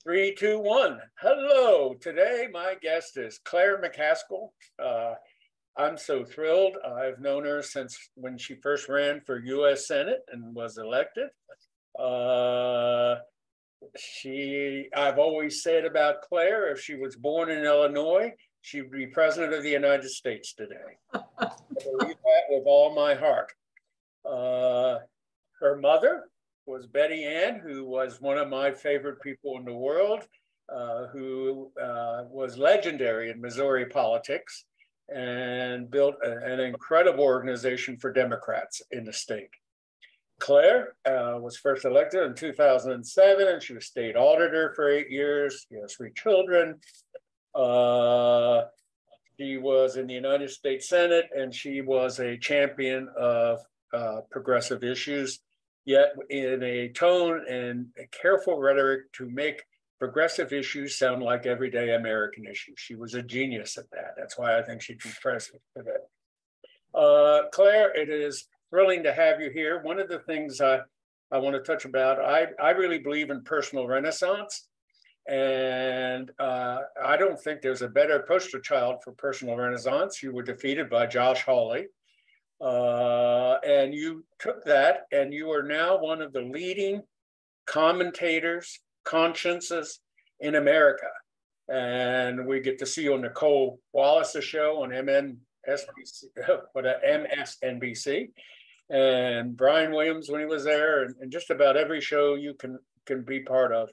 Three, two, one. Hello. Today, my guest is Claire McCaskill. I'm so thrilled. I've known her since when she first ran for U.S. Senate and was elected. I've always said about Claire, if she was born in Illinois, she would be president of the United States today. I believe that with all my heart. Her mother was Betty Ann, who was one of my favorite people in the world, who was legendary in Missouri politics and built an incredible organization for Democrats in the state. Claire was first elected in 2007, and she was state auditor for 8 years. She has 3 children. She was in the United States Senate, and she was a champion of progressive issues, yet in a tone and a careful rhetoric to make progressive issues sound like everyday American issues. She was a genius at that. That's why I think she'd be president today. Claire, it is thrilling to have you here. One of the things I want to touch about, I really believe in personal renaissance. And I don't think there's a better poster child for personal renaissance. You were defeated by Josh Hawley. And you took that, and you are now one of the leading commentators, consciences in America. And we get to see you on Nicole Wallace's show on MSNBC, and Brian Williams when he was there, and just about every show you can be part of.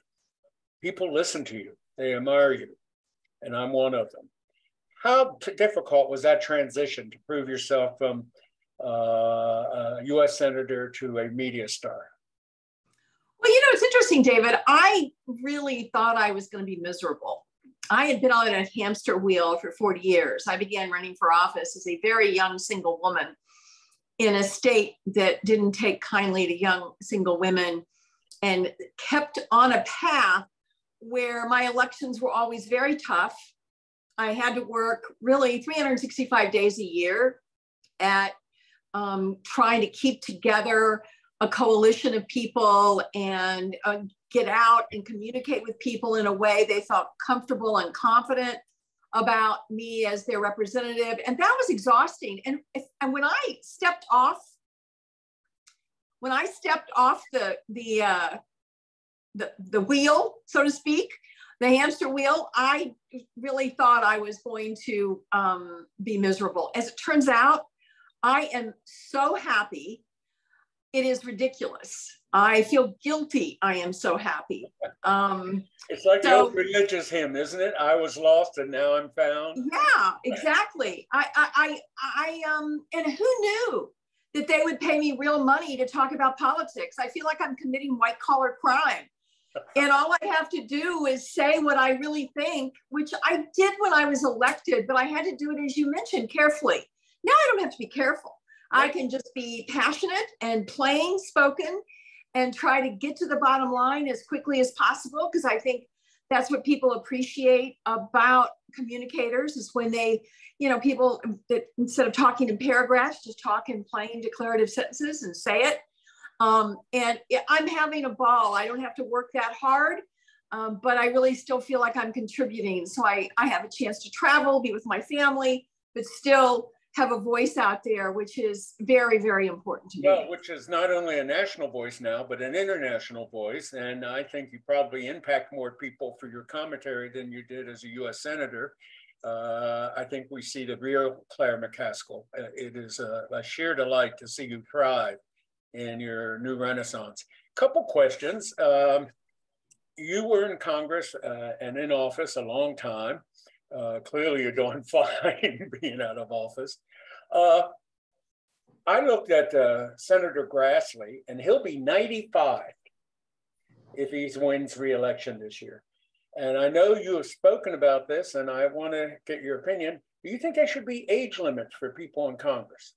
People listen to you, they admire you, and I'm one of them. How difficult was that transition to prove yourself from a U.S. Senator to a media star? Well, it's interesting, David. I really thought I was going to be miserable. I had been on a hamster wheel for 40 years. I began running for office as a very young single woman in a state that didn't take kindly to young single women, and kept on a path where my elections were always very tough. I had to work really 365 days a year at trying to keep together a coalition of people and get out and communicate with people in a way they felt comfortable and confident about me as their representative. And that was exhausting. And when I stepped off the wheel, so to speak, the hamster wheel, I really thought I was going to be miserable. As it turns out, I am so happy. It is ridiculous. I feel guilty. I am so happy. It's like the old religious hymn, isn't it? I was lost and now I'm found. Yeah, exactly. And who knew that they would pay me real money to talk about politics? I feel like I'm committing white collar crime. And all I have to do is say what I really think, which I did when I was elected, but I had to do it, as you mentioned, carefully. Now I don't have to be careful. I can just be passionate and plain spoken and try to get to the bottom line as quickly as possible, because I think that's what people appreciate about communicators, is when they, people that instead of talking in paragraphs, just talk in plain declarative sentences and say it. And I'm having a ball. I don't have to work that hard, but I really still feel like I'm contributing. So I have a chance to travel, be with my family, but still have a voice out there, which is very, very important to me. Well, which is not only a national voice now, but an international voice. And I think you probably impact more people for your commentary than you did as a U.S. Senator. I think we see the real Claire McCaskill. It is a sheer delight to see you thrive in your new renaissance. Couple questions. You were in Congress and in office a long time. Clearly you're doing fine being out of office. I looked at Senator Grassley, and he'll be 95 if he wins re-election this year. And I know you have spoken about this, and I want to get your opinion. Do you think there should be age limits for people in Congress?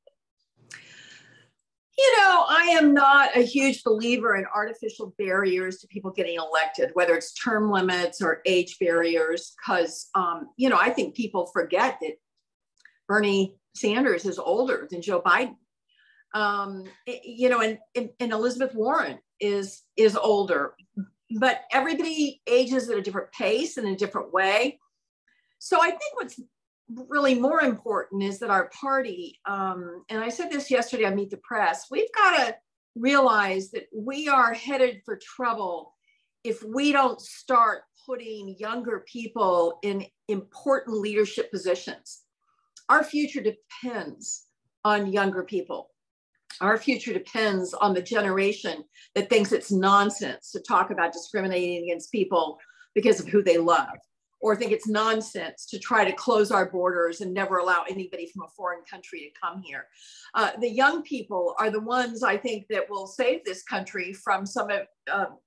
I am not a huge believer in artificial barriers to people getting elected, whether it's term limits or age barriers, because, I think people forget that Bernie Sanders is older than Joe Biden. And Elizabeth Warren is older. but everybody ages at a different pace and a different way. So I think what's really more important is that our party, and I said this yesterday on Meet the Press, we've got to realize that we are headed for trouble if we don't start putting younger people in important leadership positions. Our future depends on younger people. Our future depends on the generation that thinks it's nonsense to talk about discriminating against people because of who they love, or think it's nonsense to try to close our borders and never allow anybody from a foreign country to come here. The young people are the ones, I think, that will save this country from some of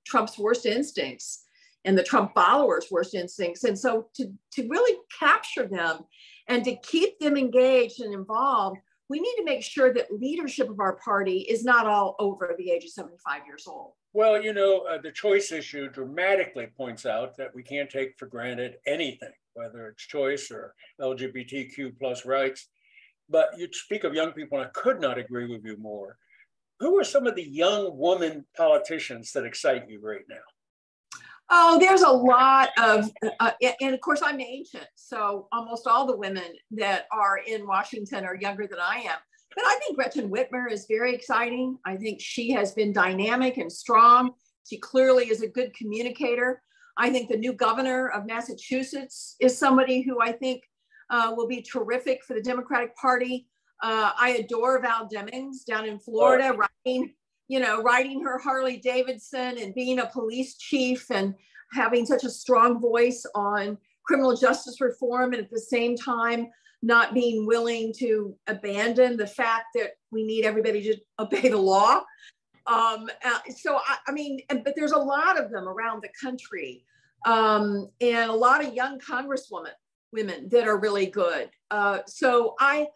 Trump's worst instincts and the Trump followers' worst instincts. And so to really capture them and to keep them engaged and involved, we need to make sure that leadership of our party is not all over the age of 75 years old. Well, you know, the choice issue dramatically points out that we can't take for granted anything, whether it's choice or LGBTQ plus rights. But you speak of young people, and I could not agree with you more. Who are some of the young woman politicians that excite you right now? Oh, there's a lot of, and of course I'm ancient, so almost all the women that are in Washington are younger than I am. But I think Gretchen Whitmer is very exciting. I think she has been dynamic and strong. She clearly is a good communicator. I think the new governor of Massachusetts is somebody who I think will be terrific for the Democratic Party. I adore Val Demings down in Florida, riding her Harley Davidson and being a police chief and having such a strong voice on criminal justice reform, and at the same time, not being willing to abandon the fact that we need everybody to obey the law. But there's a lot of them around the country, and a lot of young women that are really good. So I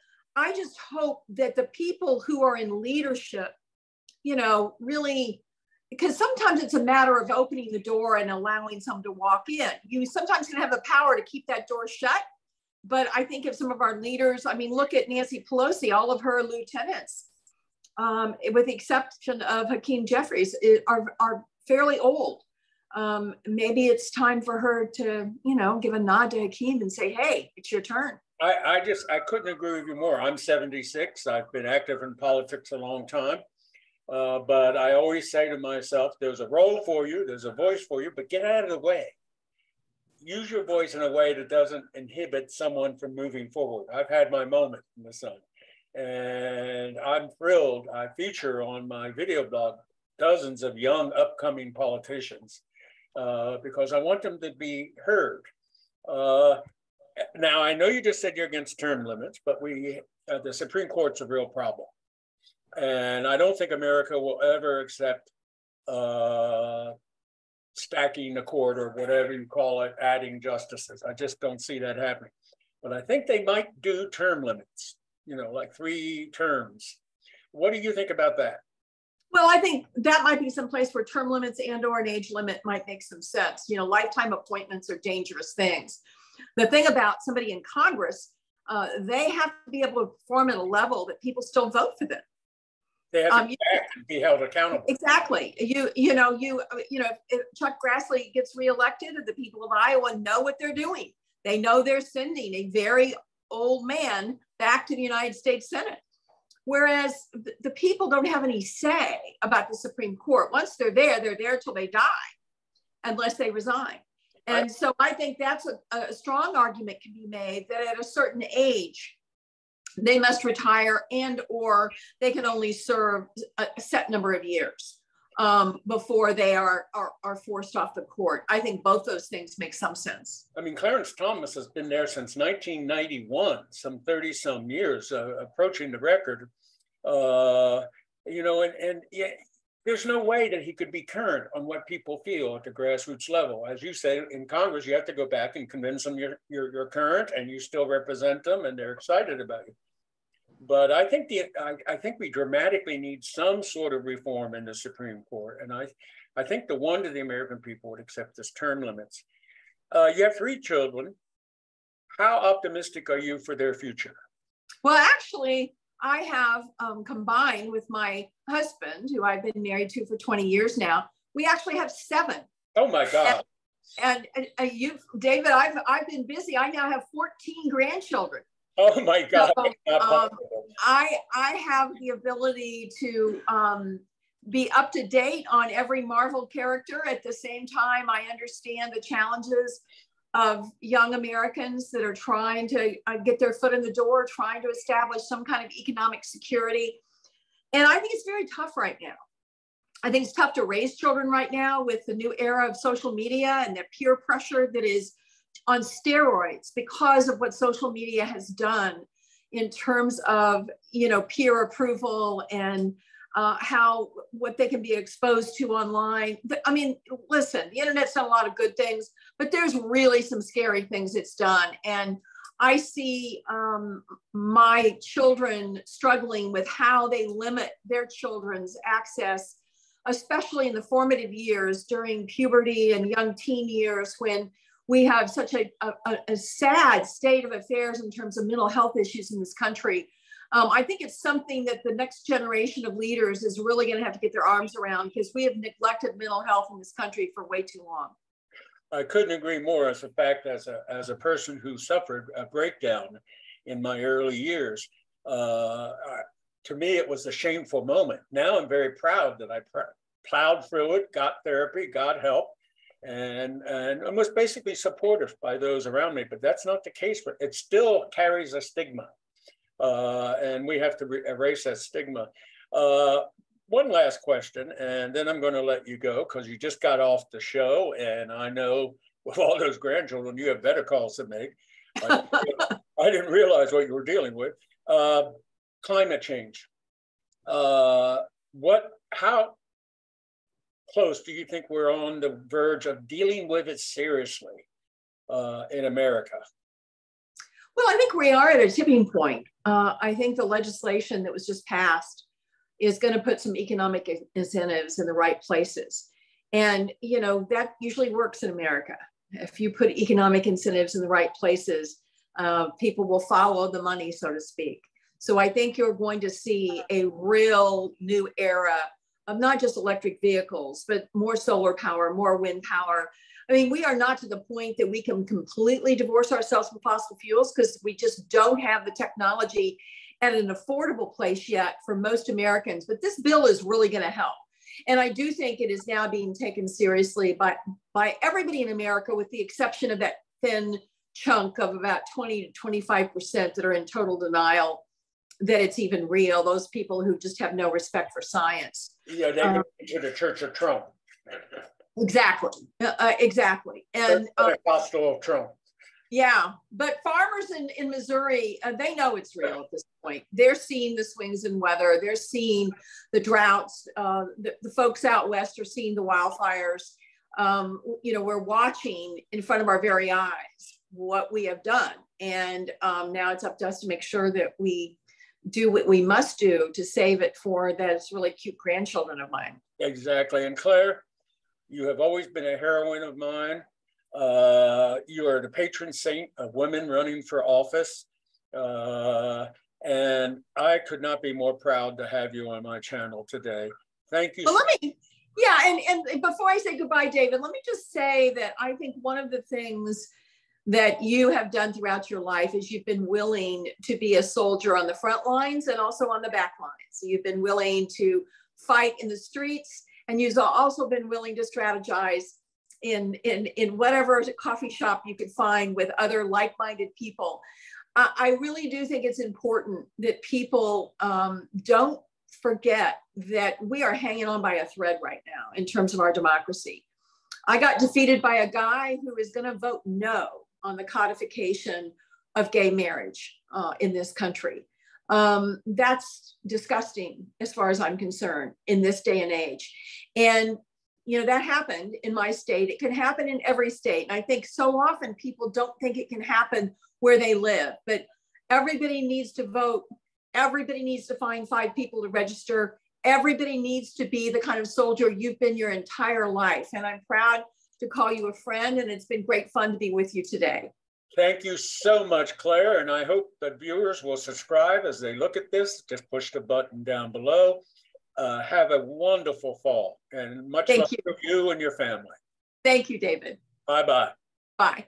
just hope that the people who are in leadership, really, because sometimes it's a matter of opening the door and allowing someone to walk in. You sometimes can have the power to keep that door shut. But I think if some of our leaders, look at Nancy Pelosi, all of her lieutenants, with the exception of Hakeem Jeffries, are fairly old. Maybe it's time for her to, give a nod to Hakeem and say, hey, it's your turn. I couldn't agree with you more. I'm 76. I've been active in politics a long time. But I always say to myself, there's a role for you, there's a voice for you, but get out of the way. Use your voice in a way that doesn't inhibit someone from moving forward. I've had my moment in the sun, and I'm thrilled. I feature on my video blog dozens of young upcoming politicians because I want them to be heard. Now, I know you just said you're against term limits, but the Supreme Court's a real problem. And I don't think America will ever accept stacking the court or whatever you call it, adding justices. I just don't see that happening. But I think they might do term limits, like 3 terms. What do you think about that? Well, I think that might be some place where term limits and/or an age limit might make some sense. Lifetime appointments are dangerous things. The thing about somebody in Congress, they have to be able to perform at a level that people still vote for them. They have to act and be held accountable. Exactly. If Chuck Grassley gets reelected, the people of Iowa know what they're doing. They know they're sending a very old man back to the United States Senate. Whereas the people don't have any say about the Supreme Court. Once they're there till they die, unless they resign. And so I think that's a strong argument can be made that at a certain age, they must retire or they can only serve a set number of years before they are forced off the court. I think both those things make some sense. Clarence Thomas has been there since 1991, some 30 some years, approaching the record. There's no way that he could be current on what people feel at the grassroots level. As you say, in Congress, you have to go back and convince them you're current and you still represent them and they're excited about you. But I think we dramatically need some sort of reform in the Supreme Court. And I think the one that the American people would accept is term limits. You have 3 children. How optimistic are you for their future? Well, actually, I have combined with my husband, who I've been married to for 20 years now. We actually have 7 Oh my God. And you, David, I've been busy. I now have 14 grandchildren. Oh my God. So, I have the ability to be up to date on every Marvel character. At the same time, I understand the challenges of young Americans that are trying to get their foot in the door, trying to establish some kind of economic security. And I think it's very tough right now. I think it's tough to raise children right now with the new era of social media and the peer pressure that is on steroids because of what social media has done in terms of, you know, peer approval and what they can be exposed to online. I mean, listen, the internet's done a lot of good things, but there's really some scary things it's done. And I see my children struggling with how they limit their children's access, especially in the formative years during puberty and young teen years, when we have such a sad state of affairs in terms of mental health issues in this country. I think it's something that the next generation of leaders is really going to have to get their arms around, because we have neglected mental health in this country for way too long. I couldn't agree more. As a fact, as a person who suffered a breakdown in my early years, to me, it was a shameful moment. Now I'm very proud that I plowed through it, got therapy, got help, and was basically supported by those around me. But that's not the case. But it still carries a stigma, and we have to erase that stigma. One last question, and then I'm going to let you go, because you just got off the show, and I know with all those grandchildren, you have better calls to make. I didn't realize what you were dealing with. Climate change. How close do you think we're on the verge of dealing with it seriously in America? Well, I think we are at a tipping point. I think the legislation that was just passed is going to put some economic incentives in the right places. And, you know, that usually works in America. If you put economic incentives in the right places, people will follow the money, so to speak. So I think you're going to see a real new era of not just electric vehicles, but more solar power, more wind power. I mean, we are not to the point that we can completely divorce ourselves from fossil fuels, because we just don't have the technology at an affordable place yet for most Americans. But this bill is really going to help. And I do think it is now being taken seriously by everybody in America, with the exception of that thin chunk of about 20 to 25% that are in total denial that it's even real. Those people who just have no respect for science. Yeah, they go to the Church of Trump. Exactly. Exactly. And hostile of Trump. Yeah, but farmers in Missouri, they know it's real at this point. They're seeing the swings in weather. They're seeing the droughts. The folks out west are seeing the wildfires. You know, we're watching in front of our very eyes what we have done. And now it's up to us to make sure that we do what we must do to save it for those really cute grandchildren of mine. Exactly. And Claire, you have always been a heroine of mine. You are the patron saint of women running for office. And I could not be more proud to have you on my channel today. Thank you. Well, and before I say goodbye, David, let me just say that I think one of the things that you have done throughout your life is you've been willing to be a soldier on the front lines and also on the back lines. So you've been willing to fight in the streets, and you've also been willing to strategize in whatever coffee shop you could find with other like-minded people. I really do think it's important that people don't forget that we are hanging on by a thread right now in terms of our democracy. I got defeated by a guy who is going to vote no on the codification of gay marriage in this country. That's disgusting as far as I'm concerned in this day and age. And, you know, that happened in my state. It can happen in every state. And I think so often people don't think it can happen where they live, but everybody needs to vote. Everybody needs to find 5 people to register. Everybody needs to be the kind of soldier you've been your entire life. And I'm proud to call you a friend, and it's been great fun to be with you today. Thank you so much, Claire. And I hope that viewers will subscribe as they look at this. Just push the button down below. Have a wonderful fall, and much love to you and your family. Thank you, David. Bye-bye. Bye.